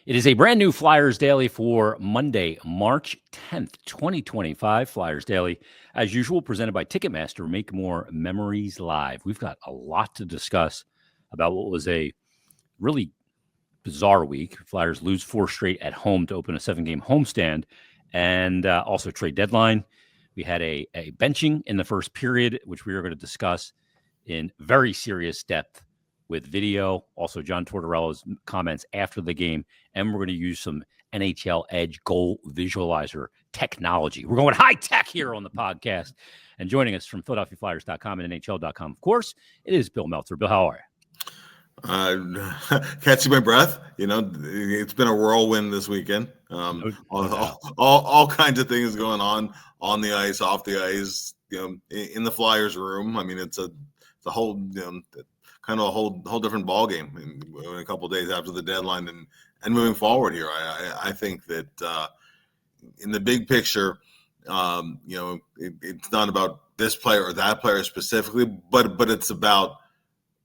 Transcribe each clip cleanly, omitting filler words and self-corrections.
It is a brand new Flyers Daily for Monday, March 10th, 2025. Flyers Daily, as usual, presented by Ticketmaster. Make more memories live. We've got a lot to discuss about what was a really bizarre week. Flyers lose 4 straight at home to open a 7-game homestand, and also trade deadline. We had a benching in the first period, which we are going to discuss in very serious depth with video, also John Tortorella's comments after the game, and we're going to use some NHL Edge goal visualizer technology. We're going high tech here on the podcast. And joining us from PhiladelphiaFlyers.com and NHL.com, of course, it is Bill Meltzer. Bill, how are you? Catching my breath. It's been a whirlwind this weekend. All kinds of things going on the ice, off the ice. In the Flyers room. I mean, it's a whole kind of a whole different ball game in a couple of days after the deadline and moving forward here. I think that in the big picture, it's not about this player or that player specifically, but it's about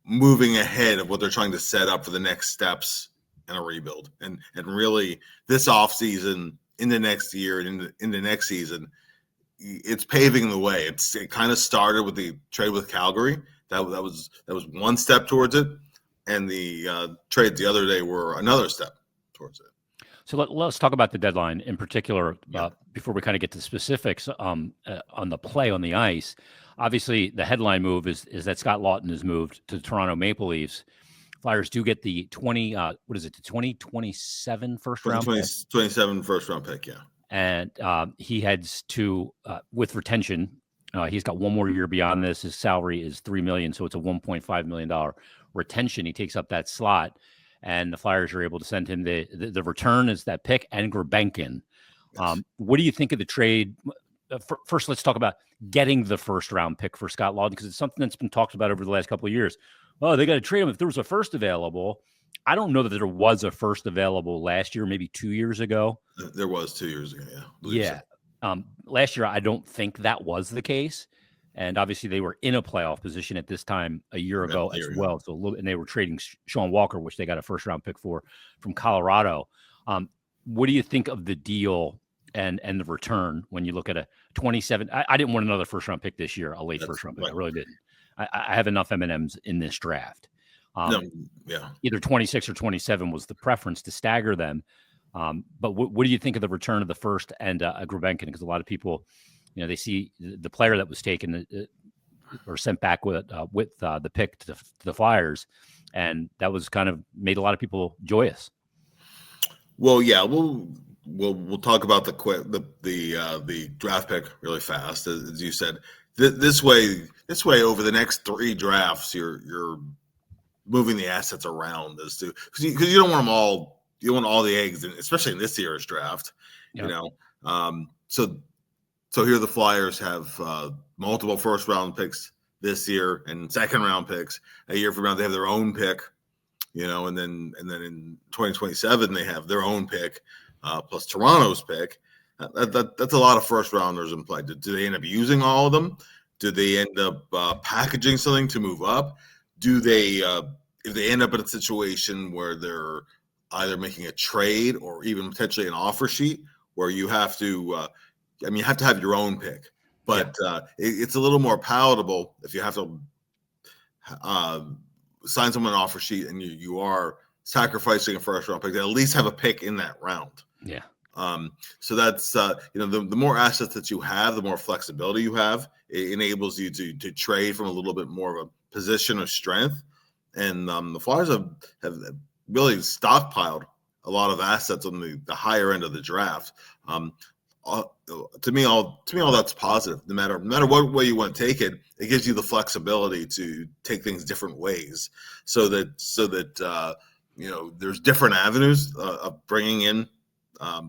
moving ahead of what they're trying to set up for the next steps in a rebuild. And really this offseason, in the next year, and in the next season, it's paving the way. It kind of started with the trade with Calgary. That was one step towards it, and the trades the other day were another step towards it. So let's talk about the deadline in particular before we kind of get to specifics on the play on the ice. Obviously, the headline move is that Scott Laughton has moved to the Toronto Maple Leafs. Flyers do get the 2027 first round pick. 27 first round pick, yeah. And he heads to with retention. He's got one more year beyond this. His salary is $3 million, so it's a $1.5 million retention. He takes up that slot, and the Flyers are able to send him the return is that pick and Grebenkin. Yes. What do you think of the trade? First, let's talk about getting the first round pick for Scott Laughton, because it's something that's been talked about over the last couple of years. Oh, they got to trade him if there was a first available. I don't know that there was a first available last year, maybe 2 years ago. There was 2 years ago, yeah. Yeah. So. Last year, I don't think that was the case. And obviously, they were in a playoff position at this time a year ago as well. So, and they were trading Sean Walker, which they got a first-round pick for from Colorado. What do you think of the deal and the return when you look at a 27? I didn't want another first-round pick this year, a late first-round pick. Right. I really didn't. I have enough M&Ms in this draft. Either 26 or 27 was the preference to stagger them. But what do you think of the return of the first and Grebenkin? Because a lot of people, they see the player that was taken or sent back with the pick to the Flyers, and that was kind of made a lot of people joyous. Well, yeah, we'll talk about the draft pick really fast, as you said. This way, over the next 3 drafts, you're moving the assets around as to because you don't want them all. You want all the eggs, especially in this year's draft. Yep. So here the Flyers have multiple first round picks this year and second round picks. A year from now, they have their own pick. And then in 2027 they have their own pick plus Toronto's pick. That's a lot of first rounders in play. Do they end up using all of them? Do they end up packaging something to move up? Do they, if they end up in a situation where they're either making a trade or even potentially an offer sheet where you have to, you have to have your own pick, but it's a little more palatable if you have to sign someone an offer sheet and you are sacrificing a first round pick to at least have a pick in that round. Yeah. So that's, the more assets that you have, the more flexibility you have. It enables you to trade from a little bit more of a position of strength. And the Flyers have really stockpiled a lot of assets on the higher end of the draft. To me, all that's positive. No matter what way you want to take it, it gives you the flexibility to take things different ways. So that there's different avenues of bringing in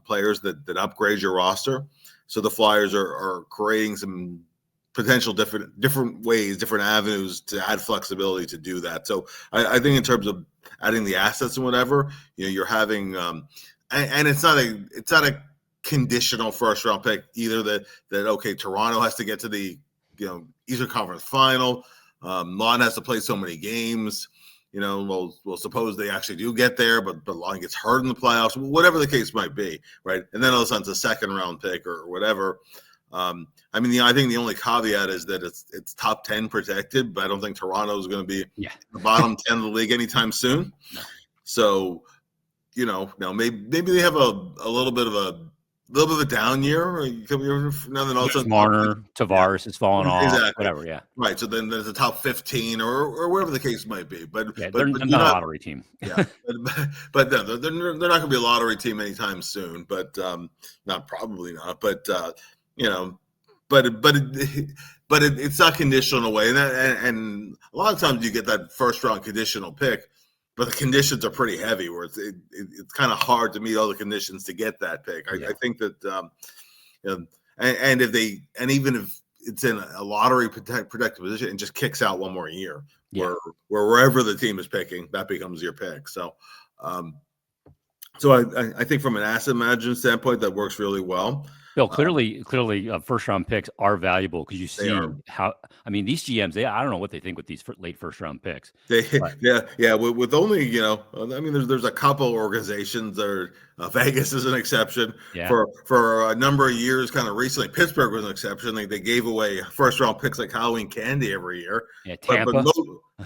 players that upgrade your roster. So the Flyers are creating some potential different ways, different avenues to add flexibility to do that. So I think in terms of adding the assets and whatever, you're having, and it's not a conditional first round pick either that okay, Toronto has to get to the Eastern Conference final, Lon has to play so many games. Well, suppose they actually do get there, but Laughton gets hurt in the playoffs, whatever the case might be, right? And then all of a sudden it's a second round pick or whatever. I think the only caveat is that it's top 10 protected, but I don't think Toronto is going to be the bottom 10 of the league anytime soon. No. So, now maybe they have a little bit of a down year. Marner, Tavares is falling off. Exactly. Whatever, yeah. Right. So then there's a top 15 or whatever the case might be. But they're not a lottery team. Yeah. but no, they're not going to be a lottery team anytime soon. But probably not. But it's not conditional in a way, and a lot of times you get that first round conditional pick, but the conditions are pretty heavy, where it's kind of hard to meet all the conditions to get that pick. I think that, even if it's in a lottery protected position and just kicks out one more year, where wherever the team is picking, that becomes your pick. So, I think from an asset management standpoint, that works really well. Bill, clearly, first round picks are valuable because you see how. I mean, these GMs, I don't know what they think with these late first round picks. With only there's a couple organizations that are Vegas is an exception. For a number of years, kind of recently, Pittsburgh was an exception. They gave away first round picks like Halloween candy every year. Yeah, Tampa. But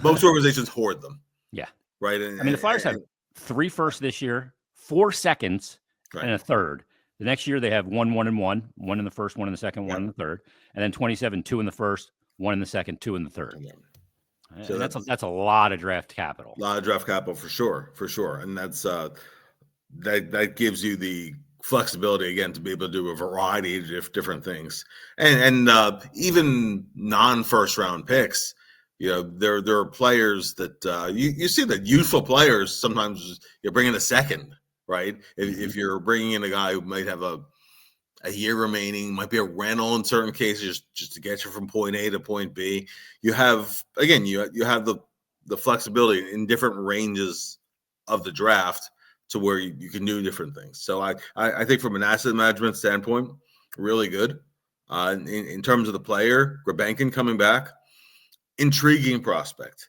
most organizations hoard them. Yeah, right. The Flyers have 3 firsts this year, 4 seconds, and a third. The next year they have 1 and 1 in the first, 1 in the second, 1 in the third, and then 27, 2 in the first, 1 in the second, 2 in the third. So that's a lot of draft capital. A lot of draft capital for sure, and that's that gives you the flexibility again to be able to do a variety of different things, and even non-first round picks. There are players that you see that youthful players sometimes you're bringing a second. Right. If you're bringing in a guy who might have a year remaining, might be a rental in certain cases, just to get you from point A to point B, you have the flexibility in different ranges of the draft to where you can do different things. So I think from an asset management standpoint, really good. In terms of the player, Grabenkin coming back, intriguing prospect.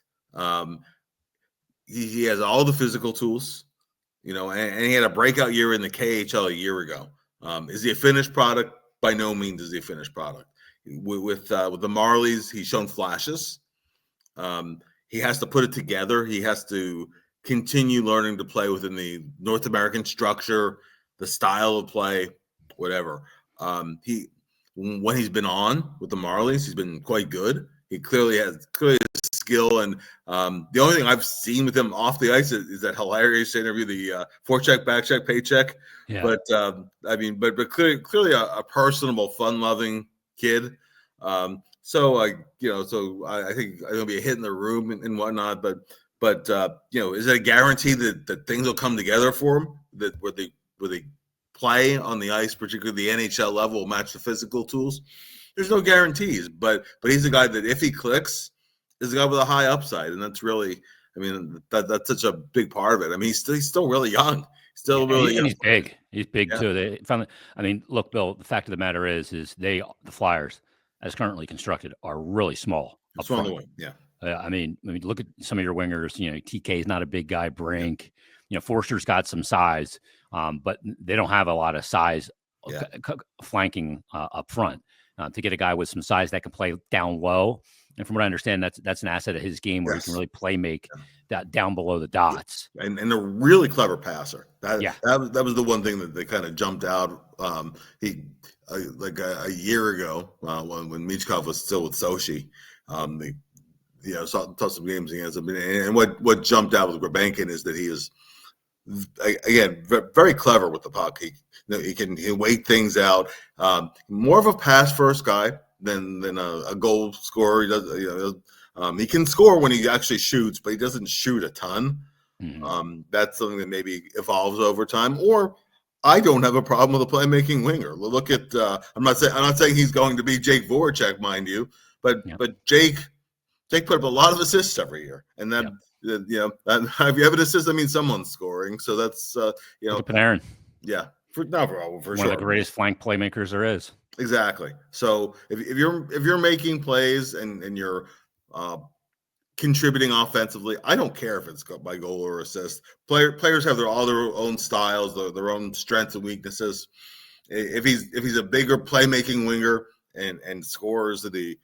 He has all the physical tools. And he had a breakout year in the KHL a year ago. Is he a finished product? By no means is he a finished product. With the Marlies, he's shown flashes. He has to put it together. He has to continue learning to play within the North American structure, the style of play, whatever. When he's been on with the Marlies, he's been quite good. He clearly has skill, and the only thing I've seen with him off the ice is that hilarious interview, the forecheck, backcheck, paycheck. Yeah. But but clearly a personable, fun-loving kid. So I think it'll be a hit in the room and whatnot. But is it a guarantee that things will come together for him? That where they play on the ice, particularly the NHL level, will match the physical tools? There's no guarantees, but he's a guy that if he clicks, is a guy with a high upside, and that's really, that's such a big part of it. He's still really young, really young. He's big. He's big too. They finally, look, Bill. The fact of the matter is the Flyers, as currently constructed, are really small. It's on the wing, yeah. Look at some of your wingers. TK is not a big guy. Brink, Forster's got some size, but they don't have a lot of size flanking up front. To get a guy with some size that can play down low, and from what I understand, that's an asset of his game where he can really make that down below the dots. And a really clever passer. That was the one thing that they kind of jumped out. He like a year ago when Michkov was still with Sochi, saw some games against him, and what jumped out with Grabenkin is that he is, again, very clever with the puck. He can wait things out. More of a pass first guy than a goal scorer. He does. He can score when he actually shoots, but he doesn't shoot a ton. Mm-hmm. That's something that maybe evolves over time. Or I don't have a problem with a playmaking winger. Look at I'm not saying he's going to be Jake Voracek, mind you, but Jake put up a lot of assists every year, and that. If you have an assist, that means someone's scoring. So that's Look at Panarin. Yeah, for one sure. One of the greatest flank playmakers there is. Exactly. So if you're making plays and you're contributing offensively. I don't care if it's by goal or assist. Players have all their own styles, their own strengths and weaknesses. If he's a bigger playmaking winger and scores the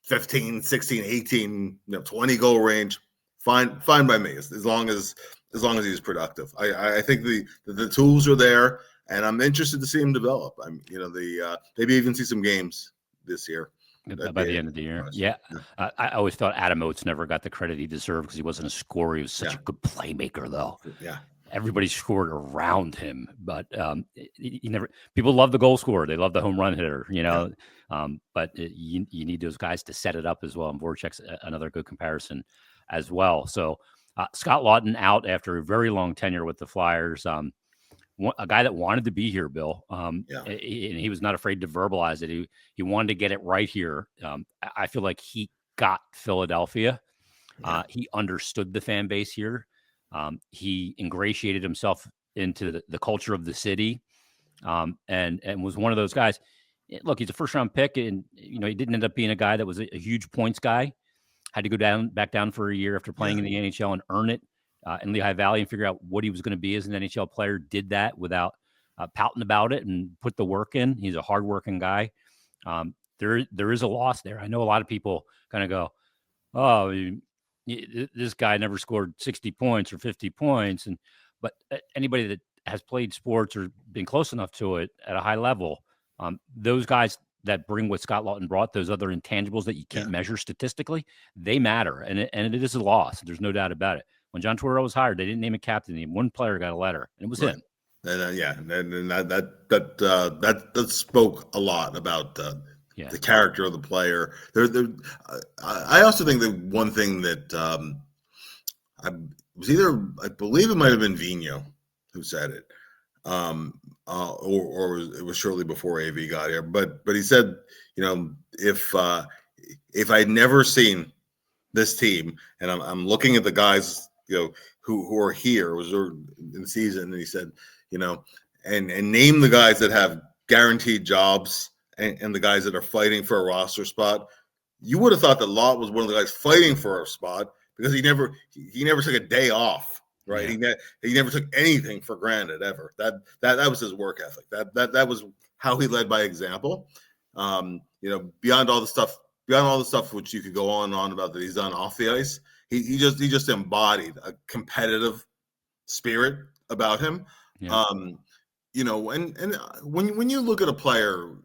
15, 16, 18, 20 goal range, fine by me, as long as he's productive. I think the tools are there, and I'm interested to see him develop. Maybe even see some games this year. By the end of the year. Yeah. I always thought Adam Oates never got the credit he deserved because he wasn't a scorer. He was such a good playmaker, though. Yeah. Everybody scored around him, but he never. People love the goal scorer. They love the home run hitter, but you need those guys to set it up as well. And Voracek's another good comparison as well. So Scott Laughton out after a very long tenure with the Flyers. A guy that wanted to be here, Bill, and he was not afraid to verbalize it. He wanted to get it right here. I feel like he got Philadelphia. He understood the fan base here. He ingratiated himself into the culture of the city, and was one of those guys. Look, he's a first-round pick, and he didn't end up being a guy that was a huge points guy. Had to go back down for a year after playing in the NHL and earn it. In Lehigh Valley and figure out what he was going to be as an NHL player. Did that without pouting about it and put the work in. He's a hardworking guy. There is a loss there. I know a lot of people kind of go, "Oh, this guy never scored 60 points or 50 points." But anybody that has played sports or been close enough to it at a high level, those guys that bring what Scott Laughton brought, those other intangibles that you can't measure statistically, they matter, and it is a loss. There's no doubt about it. When John Tortorella was hired, they didn't name a captain. One player got a letter, and it was him. And and that spoke a lot about the character of the player. I also think that one thing that I believe it might have been Vigneault who said it, or it was shortly before AV got here. But he said, if I'd never seen this team, and I'm looking at the guys, who are here, was in the season, and he said, and name the guys that have guaranteed jobs and the guys that are fighting for a roster spot. You would have thought that Laughton was one of the guys fighting for a spot because he never took a day off, right? Yeah. He never took anything for granted ever. That was his work ethic. That was how he led by example. Beyond all the stuff which you could go on and on about that he's done off the ice. He just embodied a competitive spirit about him. Yeah. And when you look at a player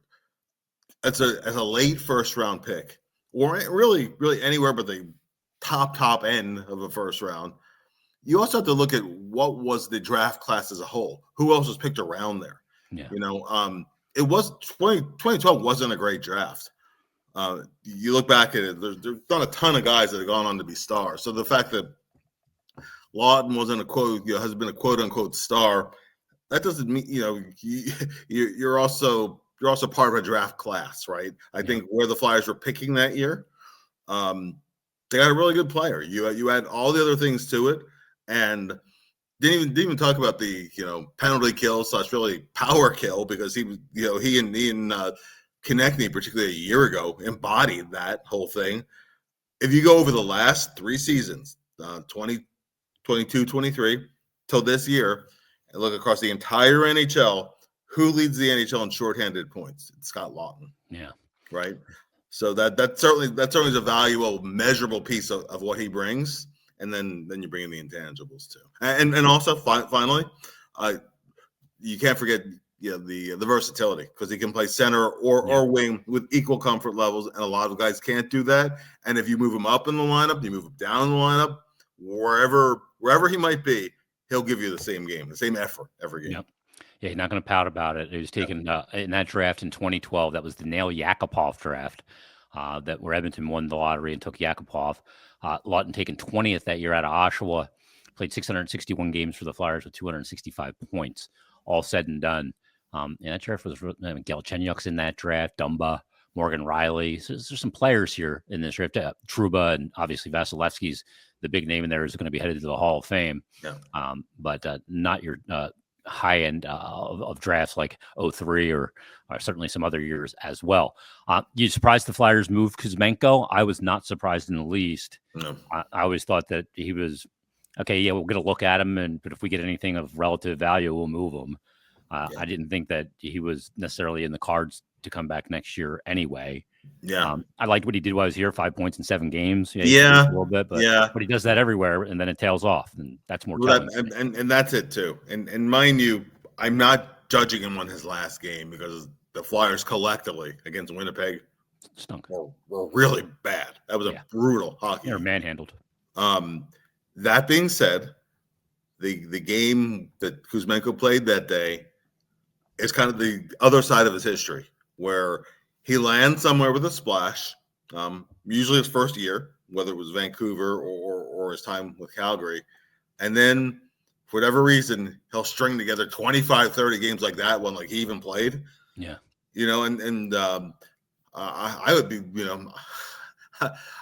as a late first round pick, or really anywhere but the top end of a first round, you also have to look at what was the draft class as a whole. Who else was picked around there? Yeah. It was 2012 wasn't a great draft. You look back at it, there's not a ton of guys that have gone on to be stars. So the fact that Laughton wasn't has been a quote unquote star, that doesn't mean you're also part of a draft class, right? I think where the Flyers were picking that year, they got a really good player. You add all the other things to it, and didn't even talk about the penalty kill / really power kill, because he was he and Konechny, particularly a year ago, embodied that whole thing. If you go over the last 3 seasons, 20, 22, 23, till this year, and look across the entire NHL, who leads the NHL in shorthanded points? It's Scott Laughton. Yeah. Right? So that certainly is a valuable, measurable piece of what he brings. And then you bring in the intangibles too. And also, finally, you can't forget the versatility, because he can play center or wing with equal comfort levels, and a lot of guys can't do that. And if you move him up in the lineup, you move him down in the lineup, wherever he might be, he'll give you the same game, the same effort every game. Yep. Yeah, he's not going to pout about it. He was taken in that draft in 2012. That was the Nail Yakupov draft, where Edmonton won the lottery and took Yakupov. Laughton taken 20th that year out of Oshawa, played 661 games for the Flyers with 265 points, all said and done. And that draft was Galchenyuk's in that draft, Dumba, Morgan Riley. So there's some players here in this draft. Trouba, and obviously Vasilevsky's the big name in there, is going to be headed to the Hall of Fame. Yeah. But not your high end of drafts like 03 or certainly some other years as well. You surprised the Flyers moved Kuzmenko? I was not surprised in the least. No. I always thought that he was okay. Yeah, we're going to look at him, but if we get anything of relative value, we'll move him. I didn't think that he was necessarily in the cards to come back next year anyway. Yeah. I liked what he did while I was here, 5 points in 7 games. Yeah. A little bit, but he does that everywhere, and then it tails off, and that's more telling. And that's it too. And mind you, I'm not judging him on his last game because the Flyers collectively against Winnipeg stunk. Were really bad. That was a brutal hockey. They were manhandled. That being said, the game that Kuzmenko played that day is kind of the other side of his history, where he lands somewhere with a splash, usually his first year, whether it was Vancouver or his time with Calgary. And then, for whatever reason, he'll string together 25, 30 games like that one, like he even played. Yeah. I would be,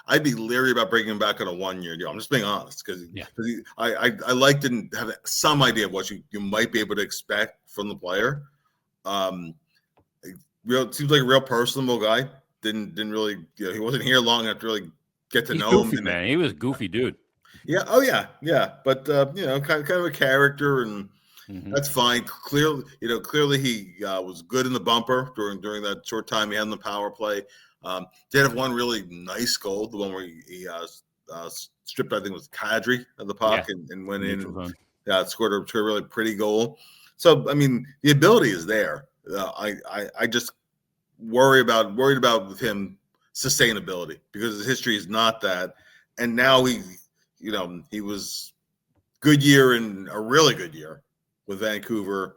I'd be leery about bringing him back on a 1-year deal. I'm just being honest because I like to have some idea of what you might be able to expect from the player. Seems like a real personable guy. Didn't really, he wasn't here long enough to really get to know him. Man, he was a goofy dude. Yeah. Oh yeah. Yeah. But kind of a character, and that's fine. Clearly he was good in the bumper during that short time he had in the power play. Did have one really nice goal, the one where he stripped, I think it was Kadri of the puck and went in. Scored a really pretty goal. So I mean, the ability is there. I just worried about with him sustainability because his history is not that. And now he was good year and a really good year with Vancouver.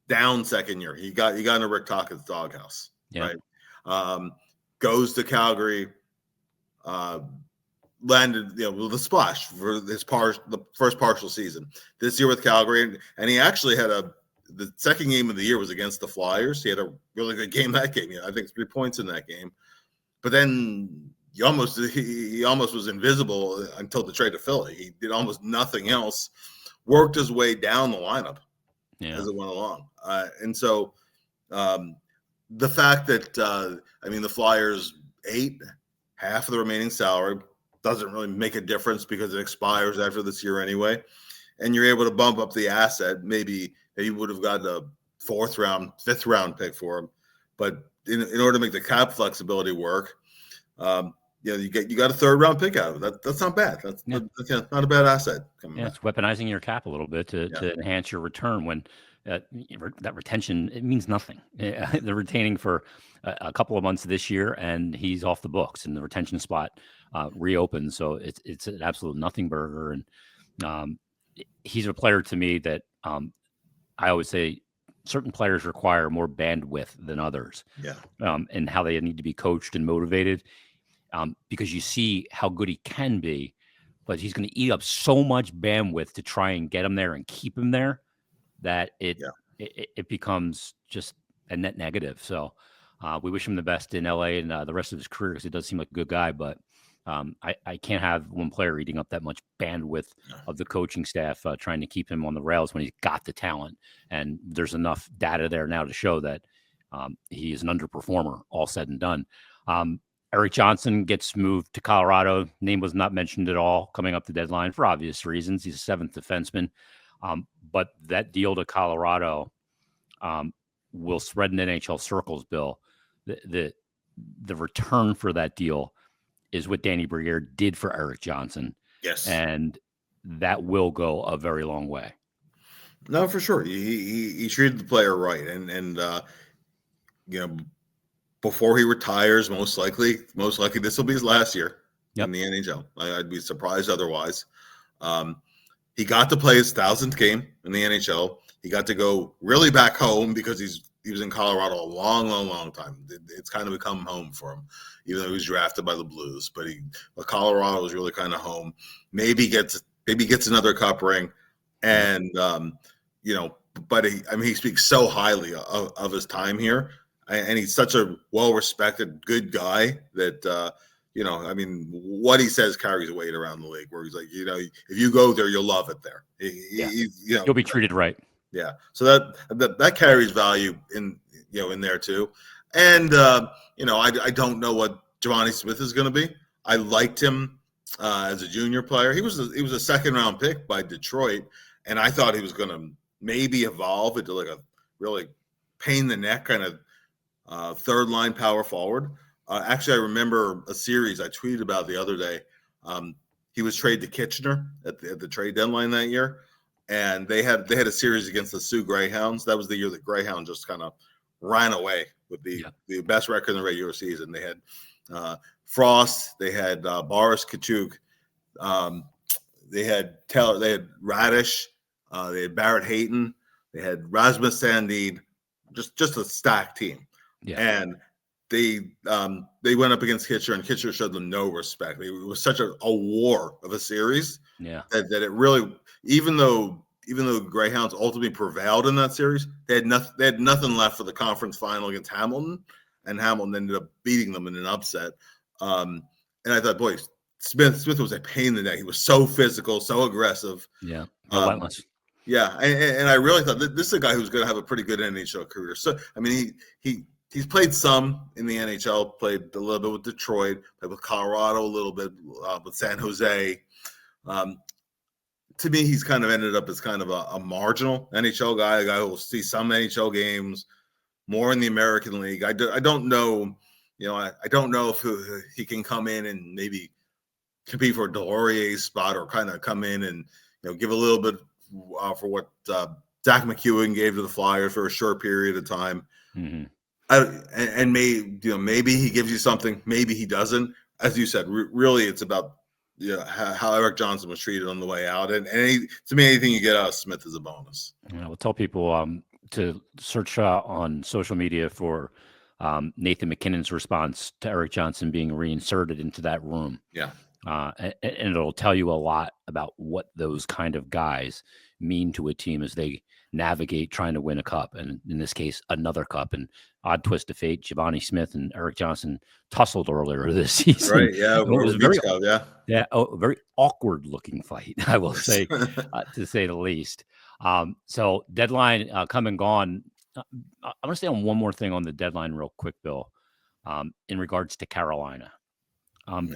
Down second year, he got into Rick Tocchet's doghouse. Right. Goes to Calgary, landed with a splash for the first partial season this year with Calgary, and he actually had the second game of the year was against the Flyers. He had a really good game that game. I think 3 points in that game, but then he almost was invisible until the trade to Philly. He did almost nothing else. Worked his way down the lineup as it went along, and so. The fact that the Flyers ate half of the remaining salary doesn't really make a difference because it expires after this year anyway, and you're able to bump up the asset. Maybe you would have gotten a 4th round, 5th round pick for him, but in order to make the cap flexibility work, you got a 3rd round pick out of it. That's not bad. That's not a bad asset. It's weaponizing your cap a little bit to enhance your return when. That retention, it means nothing. They're retaining for a couple of months this year, and he's off the books, and the retention spot reopens. So it's an absolute nothing burger, and he's a player to me that I always say certain players require more bandwidth than others. And how they need to be coached and motivated, because you see how good he can be, but he's going to eat up so much bandwidth to try and get him there and keep him there. That it becomes just a net negative. So we wish him the best in LA and the rest of his career because it does seem like a good guy. But I can't have one player eating up that much bandwidth of the coaching staff trying to keep him on the rails when he's got the talent. And there's enough data there now to show that he is an underperformer, all said and done. Erik Johnson gets moved to Colorado. Name was not mentioned at all coming up the deadline for obvious reasons. He's a 7th defenseman. But that deal to Colorado will spread in NHL circles, Bill. The return for that deal is what Danny Briere did for Erik Johnson. Yes. And that will go a very long way. No, for sure. He treated the player right. And before he retires, most likely this will be his last year in the NHL. I'd be surprised otherwise. He got to play his 1,000th game in the NHL. He got to go really back home because he was in Colorado a long, long, long time. It's kind of become home for him, even though he was drafted by the Blues. But Colorado was really kind of home. Maybe gets another cup ring, and but he speaks so highly of his time here, and he's such a well-respected, good guy that. What he says carries weight around the league where he's like, if you go there, you'll love it there. You'll be treated right. Yeah. So that carries value in there too. And I don't know what Giovanni Smith is going to be. I liked him as a junior player. He was a second round pick by Detroit, and I thought he was going to maybe evolve into like a really pain in the neck kind of third line power forward. Actually, I remember a series I tweeted about the other day. He was traded to Kitchener at the trade deadline that year, and they had a series against the Sioux Greyhounds. That was the year the Greyhounds just kind of ran away with the best record in the regular season. They had Frost, they had Boris Kachuk, they had Taylor, they had Radish, they had Barrett Hayton, they had Rasmus Sandin, just a stacked team. Yeah. And they went up against Kitchener, and Kitchener showed them no respect. It was such a war of a series that it really, even though Greyhounds ultimately prevailed in that series, they had nothing left for the conference final against Hamilton, and Hamilton ended up beating them in an upset. And I thought, boy, Smith was a pain in the neck. He was so physical, so aggressive. Yeah, relentless. Yeah, and I really thought this is a guy who's going to have a pretty good NHL career. So, I mean, he's played some in the NHL, played a little bit with Detroit, played with Colorado a little bit, with San Jose. To me, he's kind of ended up as kind of a marginal NHL guy, a guy who will see some NHL games, more in the American League. I don't know, I don't know if he can come in and maybe compete for a Delorier's spot, or kind of come in and give a little bit for what Zach McEwen gave to the Flyers for a short period of time. Mm-hmm. And maybe he gives you something, maybe he doesn't. As you said, really, it's about how Erik Johnson was treated on the way out, and to me, anything you get out of Smith is a bonus. We'll tell people to search on social media for Nathan McKinnon's response to Erik Johnson being reinserted into that room. Yeah. And it'll tell you a lot about what those kind of guys mean to a team as they navigate trying to win a cup, and in this case, another cup. And odd twist of fate, Giovanni Smith and Erik Johnson tussled earlier this season. Right? Yeah, it was Michkov, a very awkward looking fight, I will say, to say the least. So deadline come and gone. I'm going to stay on one more thing on the deadline real quick, Bill, in regards to Carolina.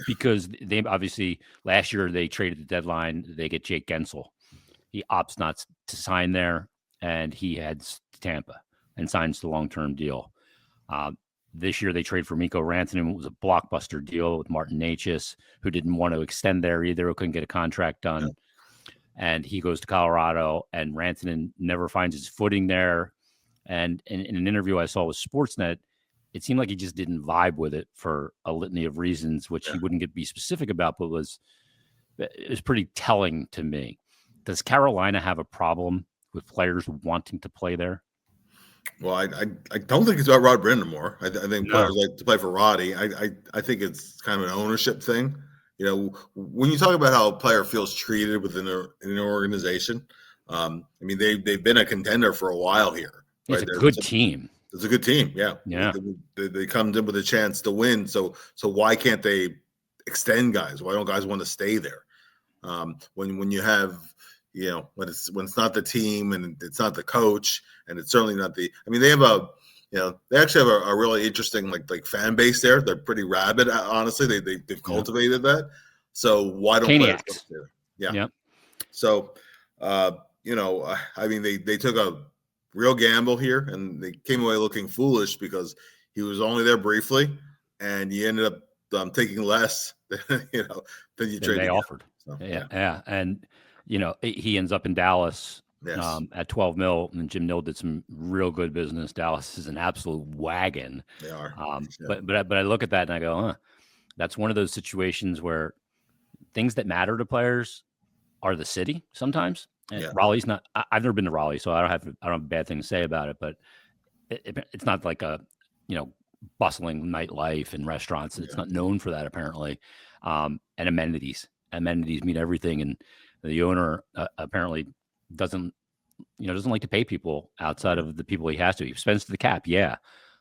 Because they obviously last year they traded the deadline. They get Jake Gensel. He opts not to sign there, and he heads to Tampa and signs the long-term deal. This year they trade for Mikko Rantanen. It was a blockbuster deal with Martin Necas, who didn't want to extend there either, who couldn't get a contract done. Yeah. And he goes to Colorado, and Rantanen never finds his footing there. And in an interview I saw with Sportsnet, it seemed like he just didn't vibe with it for a litany of reasons, which he wouldn't be specific about, but it was pretty telling to me. Does Carolina have a problem with players wanting to play there? Well, I don't think it's about Rod Brind'Amour. I think players like to play for Roddy. I think it's kind of an ownership thing. When you talk about how a player feels treated within an organization, I mean they've been a contender for a while here. Right? It's a good team. It's a good team, yeah. They come in with a chance to win. So why can't they extend guys? Why don't guys want to stay there? When you have, when it's not the team and it's not the coach and it's certainly not they have they actually have a really interesting like fan base there. They're pretty rabid, honestly. They've cultivated that. So why don't players go there? Yeah. Yep. So they took a real gamble here, and they came away looking foolish because he was only there briefly, and you ended up taking less than you traded. They offered. So, yeah, and he ends up in Dallas at $12 million, and Jim Nill did some real good business. Dallas is an absolute wagon. They are. But I look at that and I go, that's one of those situations where things that matter to players are the city sometimes. Raleigh's not. I've never been to Raleigh, so I don't have a bad thing to say about it. But it's not like a bustling nightlife and restaurants. It's not known for that apparently. And amenities mean everything. And the owner apparently doesn't like to pay people outside of the people he has to. He spends to the cap,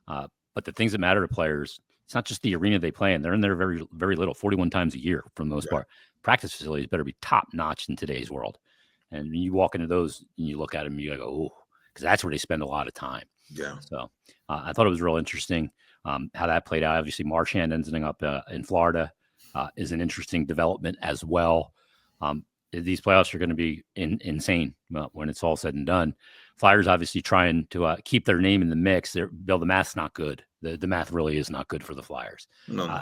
but the things that matter to players, it's not just the arena they play in. They're in there very, very little, 41 times a year for the most part. Practice facilities better be top notch in today's world. And when you walk into those and you look at them, you go, because that's where they spend a lot of time. Yeah. So I thought it was real interesting how that played out. Obviously, Marchand ending up in Florida is an interesting development as well. These playoffs are going to be insane when it's all said and done. Flyers obviously trying to keep their name in the mix. Bill, the math's not good. The math really is not good for the Flyers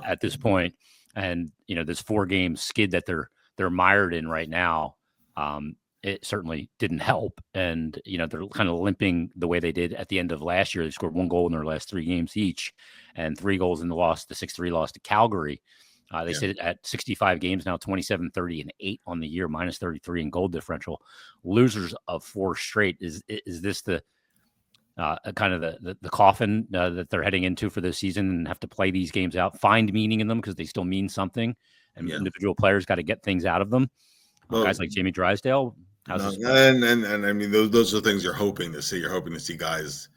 at this point. And this 4-game skid that they're mired in right now, it certainly didn't help. And they're kind of limping the way they did at the end of last year. They scored 1 goal in their last 3 games each, and 3 goals in the 6-3 loss to Calgary. They sit at 65 games now, 27, 30, and 8 on the year, minus 33 in goal differential. Losers of 4 straight. Is this the kind of the coffin that they're heading into for this season, and have to play these games out, find meaning in them because they still mean something, and individual players got to get things out of them. Guys like Jamie Drysdale. And I mean, those are things you're hoping to see. You're hoping to see guys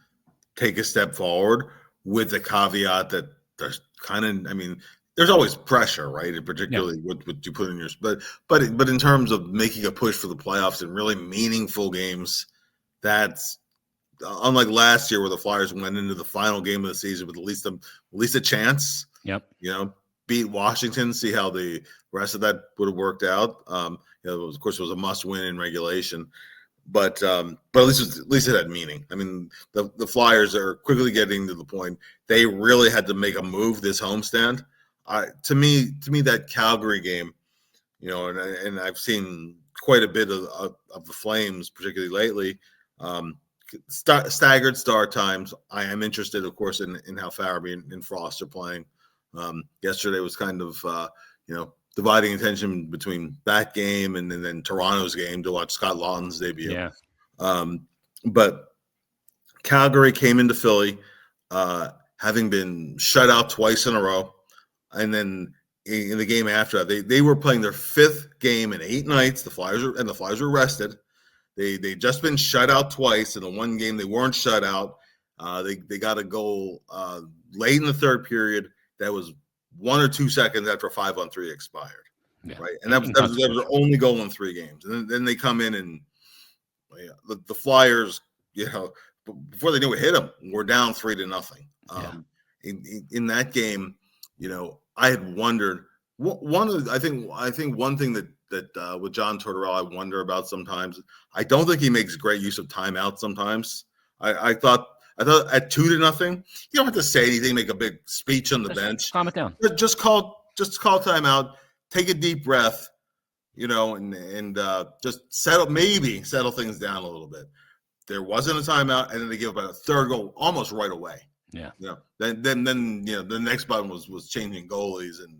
take a step forward, with the caveat that there's there's always pressure, right? And particularly what you put in your but in terms of making a push for the playoffs in really meaningful games, that's unlike last year where the Flyers went into the final game of the season with at least a chance. Yep. Beat Washington, see how the rest of that would have worked out. Of course, it was a must-win in regulation, but at least it had meaning. I mean, the Flyers are quickly getting to the point they really had to make a move this homestand. To me, that Calgary game, and I've seen quite a bit of the Flames, particularly lately. Staggered start times. I am interested, of course, in how Farabee and Frost are playing. Yesterday was kind of dividing attention between that game and then Toronto's game to watch Scott Laughton's debut. Yeah. But Calgary came into Philly having been shut out twice in a row. And then in the game after that, they were playing their 5th game in 8 nights. The Flyers were rested. They just been shut out twice. In the one game they weren't shut out. They got a goal late in the 3rd period that was 1 or 2 seconds after 5-on-3 expired. Yeah. Right, and that was their only goal in 3 games. And then they come in and the Flyers, before they knew it hit them, we're down 3-0. In that game, I had wondered I think one thing that with John Tortorella I wonder about sometimes. I don't think he makes great use of timeouts sometimes. I thought at 2-0, you don't have to say anything, make a big speech on the bench. Calm it down. Just call timeout, take a deep breath, and just settle things down a little bit. There wasn't a timeout, and then they give up a 3rd goal almost right away. Yeah. Then the next button was changing goalies, and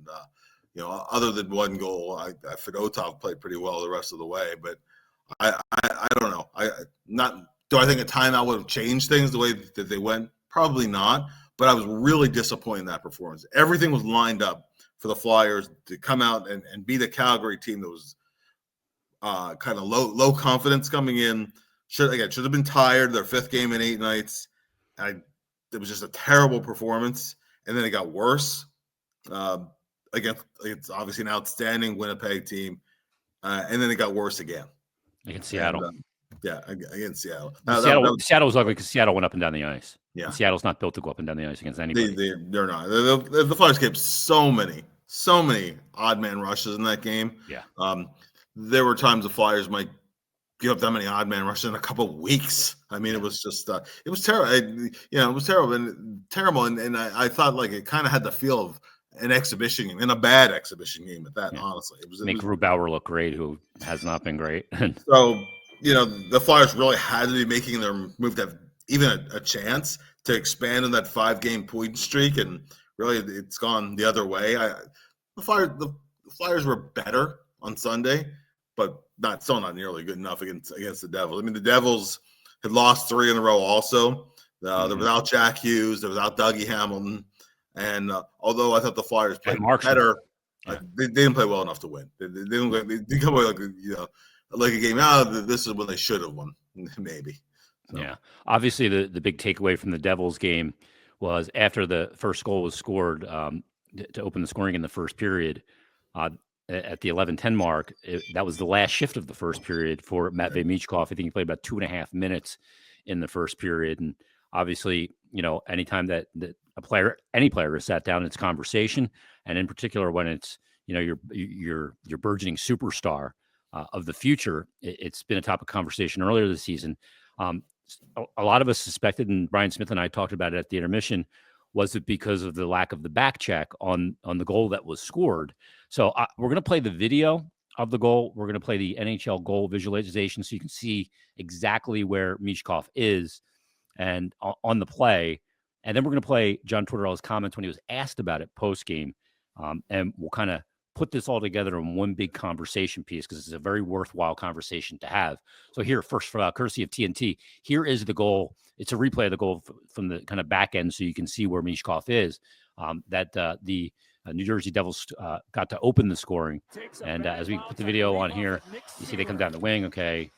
other than 1 goal, Fedotov played pretty well the rest of the way. But I don't know. Do I think a timeout would have changed things the way that they went? Probably not. But I was really disappointed in that performance. Everything was lined up for the Flyers to come out and beat a Calgary team that was kind of low confidence coming in. Should have been tired. Their 5th game in 8 nights. It was just a terrible performance, and then it got worse. Again, it's obviously an outstanding Winnipeg team, and then it got worse again against Seattle. Against Seattle. Seattle was ugly because Seattle went up and down the ice. Yeah, and Seattle's not built to go up and down the ice against anybody. They're not. The Flyers gave so many odd man rushes in that game. Yeah. There were times the Flyers might give up that many odd man rushes in a couple of weeks. I mean, it was just it was terrible. It was terrible and I thought like it kind of had the feel of an exhibition game, and a bad exhibition game at that. Honestly, it was Grubauer look great, who has not been great. So the Flyers really had to be making their move to have even a chance to expand on that 5-game point streak, and really it's gone the other way. The Flyers were better on Sunday, but still not nearly good enough against the Devils. I mean, the Devils had lost 3 in a row also. They're without Jack Hughes. They're without Dougie Hamilton. And although I thought the Flyers played better, they didn't play well enough to win. They didn't come away like a game. This is when they should have won, maybe. So. Yeah. Obviously, the big takeaway from the Devils game was after the first goal was scored to open the scoring in the first period, at the 11:10 mark, that was the last shift of the first period for Matvei Michkov. I think he played about 2.5 minutes in the first period. And obviously, anytime that any player is sat down, it's conversation. And in particular, when it's, your burgeoning superstar of the future, it's been a topic of conversation earlier this season. A lot of us suspected, and Brian Smith and I talked about it at the intermission, was it because of the lack of the back check on the goal that was scored? So we're going to play the video of the goal. We're going to play the NHL goal visualization so you can see exactly where Michkov is and on the play. And then we're going to play John Tortorella's comments when he was asked about it post-game. And we'll kind of put this all together in one big conversation piece because it's a very worthwhile conversation to have. So here, first, courtesy of TNT, here is the goal. It's a replay of the goal from the kind of back end so you can see where Michkov is. The New Jersey Devils got to open the scoring. And as we put the video on here, you see they come down the wing. Okay,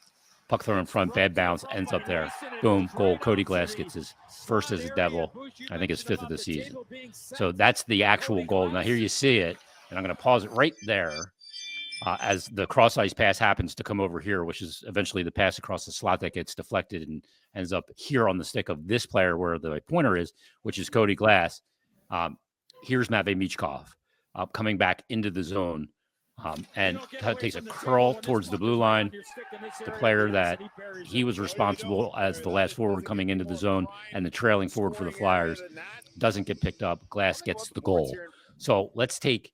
puck thrown in front, bad bounce, ends up there. Boom, goal. Cody Glass gets his first as a Devil, I think his 5th of the season. So that's the actual goal. Now here you see it, and I'm going to pause it right there as the cross-ice pass happens to come over here, which is eventually the pass across the slot that gets deflected and ends up here on the stick of this player where the pointer is, which is Cody Glass. Here's Matvei Michkov coming back into the zone and takes a curl towards the blue line. The player that he was responsible as the last forward coming into the zone and the trailing forward for the Flyers doesn't get picked up. Glass gets the goal. So let's take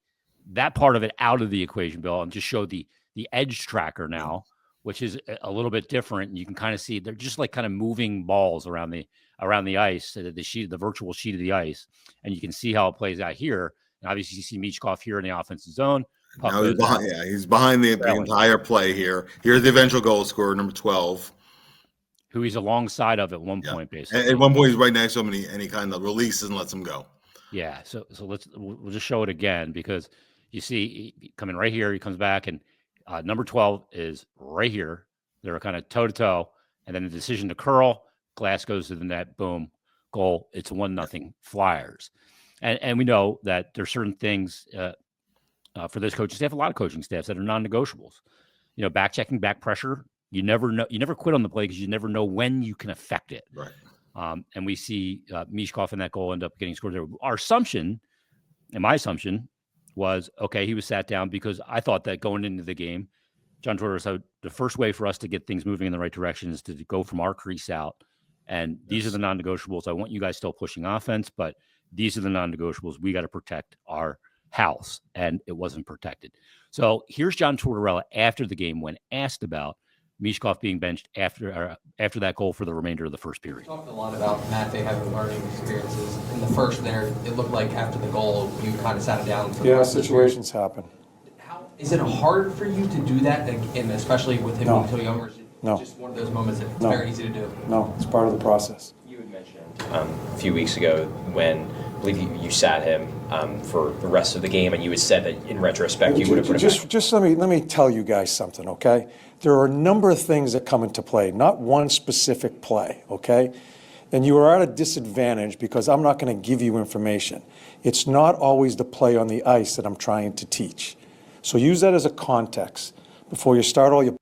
that part of it out of the equation, Bill, and just show the edge tracker now, which is a little bit different. You can kind of see they're just like kind of moving balls around the ice, the virtual sheet of the ice, and you can see how it plays out here. And obviously, you see Michkov here in the offensive zone. Now he's behind the entire play here. Here's the eventual goal scorer, number 12, who he's alongside of at one point, basically. At one point, he's right next to him, and he kind of releases and lets him go. Yeah. So we'll just show it again because you see coming right here, he comes back, and number 12 is right here. They're kind of toe to toe, and then the decision to curl. Glass goes to the net. Boom, goal. It's 1-0 Flyers. And we know that there's certain things for this coaching staff, a lot of coaching staffs that are non-negotiables. Back checking, back pressure. You never know. You never quit on the play because you never know when you can affect it. Right. And we see Michkov in that goal end up getting scored there. Our assumption, and my assumption, was, okay, he was sat down because I thought that going into the game, John Tortorella said the first way for us to get things moving in the right direction is to go from our crease out. And these are the non-negotiables. I want you guys still pushing offense, but these are the non-negotiables. We got to protect our house. And it wasn't protected. So here's John Tortorella after the game when asked about Michkov being benched after that goal for the remainder of the first period. Talked a lot about Matvei having learning experiences. In the first there, it looked like after the goal, you kind of sat him down. Yeah, situations happen. Is it hard for you to do that, and especially with him being so young, or is it just one of those moments that it's very easy to do? No, it's part of the process. You had mentioned a few weeks ago when I believe you sat him for the rest of the game, and you had said that in retrospect you would have put him back. Just let me tell you guys something, okay? There are a number of things that come into play, not one specific play, okay? And you are at a disadvantage because I'm not going to give you information. It's not always the play on the ice that I'm trying to teach. So use that as a context before you start all your.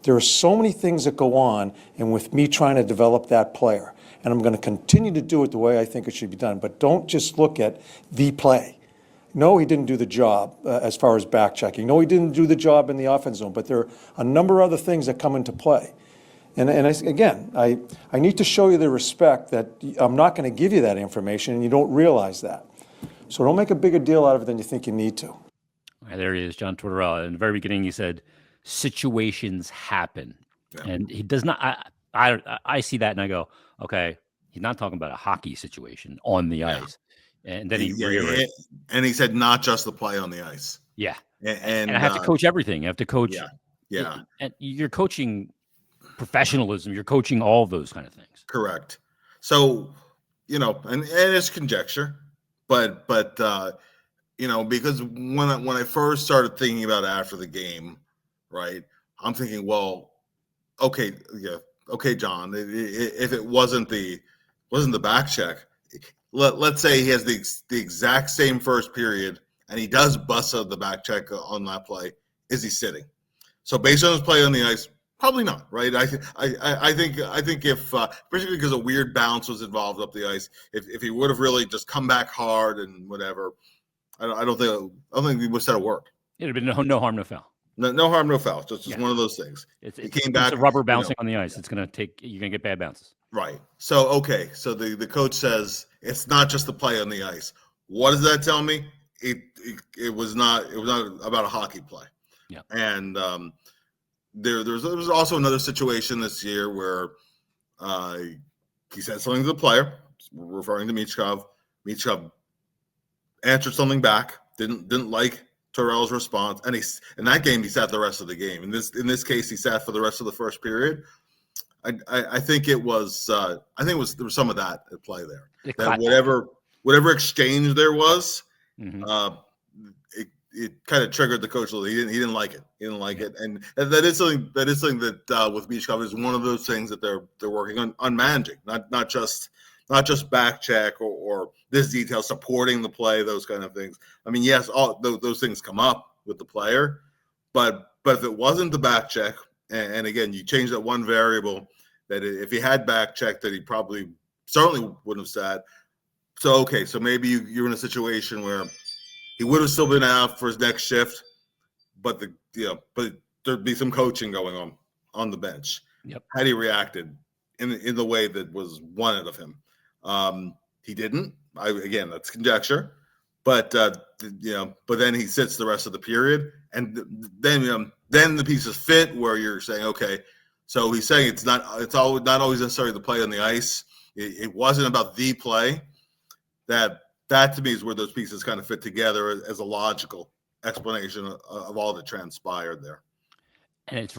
There are so many things that go on, and with me trying to develop that player, and I'm going to continue to do it the way I think it should be done, but don't just look at the play. No, he didn't do the job as far as back checking. No, he didn't do the job in the offense zone, but there are a number of other things that come into play. And I need to show you the respect that I'm not going to give you that information, and you don't realize that. So don't make a bigger deal out of it than you think you need to. There he is, John Tortorella. In the very beginning, he said, situations happen. Yeah. And he does not, I see that and I go, okay, he's not talking about a hockey situation on the ice. And then he said, not just the play on the ice. Yeah. And I have to coach everything. You have to coach. Yeah. And you're coaching professionalism. You're coaching all of those kind of things. Correct. So, and it's conjecture, but because when I first started thinking about it after the game, right, I'm thinking, well, okay, John, if it wasn't the back check, let's say he has the exact same first period and he does bust out the back check on that play, is he sitting? So based on his play on the ice, Probably not, right? I think if especially because a weird bounce was involved up the ice, if he would have really just come back hard and whatever, I don't think he would have said a word. It'd have been no harm, no foul. No harm, no foul. Just one of those things. He came back. It's a rubber bouncing on the ice. It's gonna take. You're gonna get bad bounces. Right. So so the coach says it's not just the play on the ice. What does that tell me? It was not about a hockey play. Yeah. And there was also another situation this year where he said something to the player, referring to Michkov. Michkov answered something back. Didn't like Terrell's response, and in that game he sat the rest of the game. In this case, he sat for the rest of the first period. I think it was there was some of that at play there. That whatever exchange there was, it kind of triggered the coach a little. He didn't like it. He didn't like it, and that is something that with Michkov is one of those things that they're working on managing, not just back check or this detail supporting the play, those kind of things. I mean, yes, all those things come up with the player, but if it wasn't the back check, and again, you change that one variable, that if he had back check, that he certainly wouldn't have sat. So maybe you're in a situation where he would have still been out for his next shift, but there'd be some coaching going on the bench. Yep. Had he reacted in the way that was wanted of him, he didn't. Again, that's conjecture, but but then he sits the rest of the period, and then the pieces fit where you're saying, okay, so he's saying it's not always necessarily the play on the ice. It wasn't about the play. That to me is where those pieces kind of fit together as a logical explanation of all that transpired there. And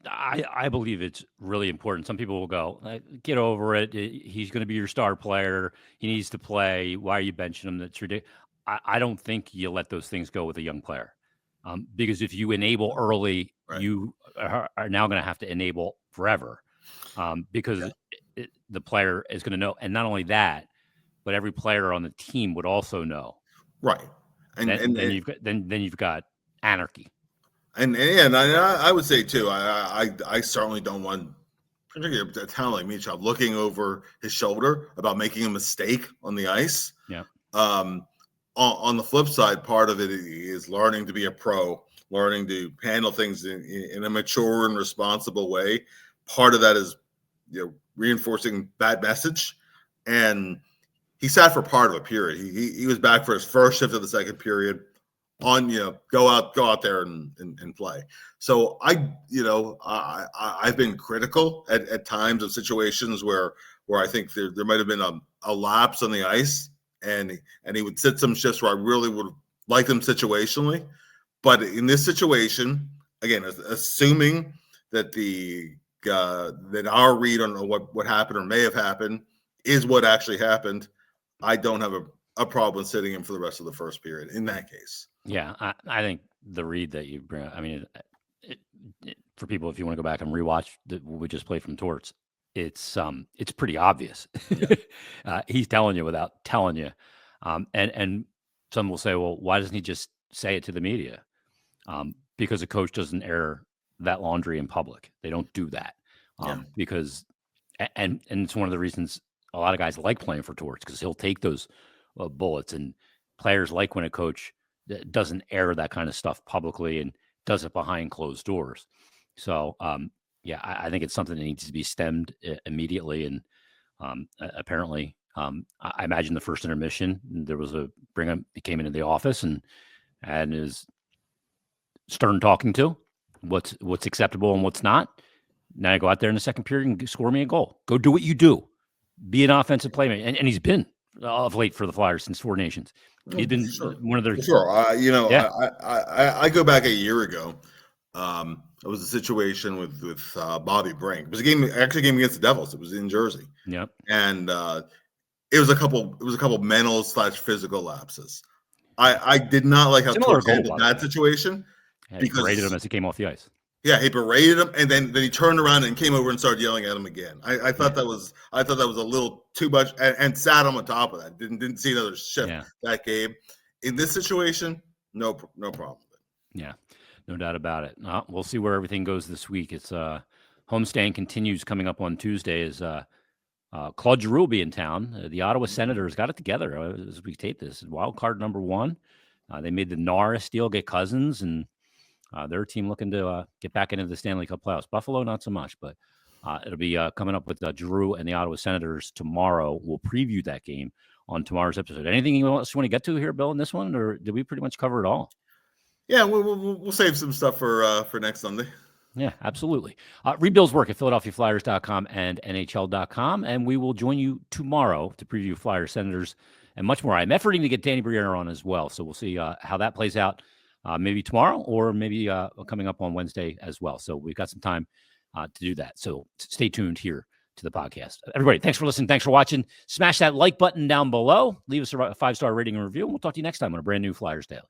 I believe it's really important. Some people will go, get over it. He's going to be your star player. He needs to play. Why are you benching him? That's ridiculous. I don't think you let those things go with a young player, because if you enable early, right, you are now going to have to enable forever, because the player is going to know. And not only that, but every player on the team would also know. Right. And then you've got anarchy. And I would say too, I certainly don't want, particularly a talent like Michkov, looking over his shoulder about making a mistake on the ice. Yeah. On the flip side, part of it is learning to be a pro, learning to handle things in a mature and responsible way. Part of that is reinforcing that message. And he sat for part of a period. He was back for his first shift of the second period. Go out there and play. So I've been critical at times of situations where I think there might have been a lapse on the ice, and he would sit some shifts where I really would have liked him situationally. But in this situation, again, assuming that that our read on what happened or may have happened is what actually happened, I don't have a problem sitting him for the rest of the first period in that case. Yeah, I think the read that you bring, I mean, for people, if you want to go back and rewatch what we just played from Torts, it's pretty obvious. Yeah. He's telling you without telling you. And some will say, well, why doesn't he just say it to the media? Because a coach doesn't air that laundry in public. They don't do that. Because, and it's one of the reasons a lot of guys like playing for Torts, because he'll take those bullets, and players like when a coach doesn't air that kind of stuff publicly and does it behind closed doors. So, I think it's something that needs to be stemmed immediately. And apparently, I imagine the first intermission, there was he came into the office and is stern talking to what's acceptable and what's not. Now I go out there in the second period and score me a goal. Go do what you do. Be an offensive playmaker. And he's been of late for the Flyers since Four Nations. He's been one of their. Sure. I go back a year ago. It was a situation with Bobby Brink. It was a game against the Devils. It was in Jersey. Yep. And it was a couple mental / physical lapses. I did not like how Torts handled that situation. He berated him as he came off the ice. Yeah, he berated him, and then he turned around and came over and started yelling at him again. I thought that was a little too much, and sat on top of that. Didn't see another shift that game. In this situation, no problem. Yeah, no doubt about it. We'll see where everything goes this week. It's homestand continues coming up on Tuesday as Claude Giroux will be in town. The Ottawa Senators got it together as we tape this. Wild card number 1. They made the Norris deal, get Cousins, and their team looking to get back into the Stanley Cup playoffs. Buffalo, not so much, but it'll be coming up with Giroux and the Ottawa Senators tomorrow. We'll preview that game on tomorrow's episode. Anything else you want to get to here, Bill, in this one, or did we pretty much cover it all? Yeah, we'll save some stuff for next Sunday. Yeah, absolutely. Read Bill's work at PhiladelphiaFlyers.com and NHL.com, and we will join you tomorrow to preview Flyers, Senators, and much more. I'm efforting to get Danny Briere on as well, so we'll see how that plays out maybe tomorrow or maybe coming up on Wednesday as well. So we've got some time to do that. So stay tuned here to the podcast. Everybody, thanks for listening. Thanks for watching. Smash that like button down below. Leave us a 5-star rating and review, and we'll talk to you next time on a brand new Flyers Daily.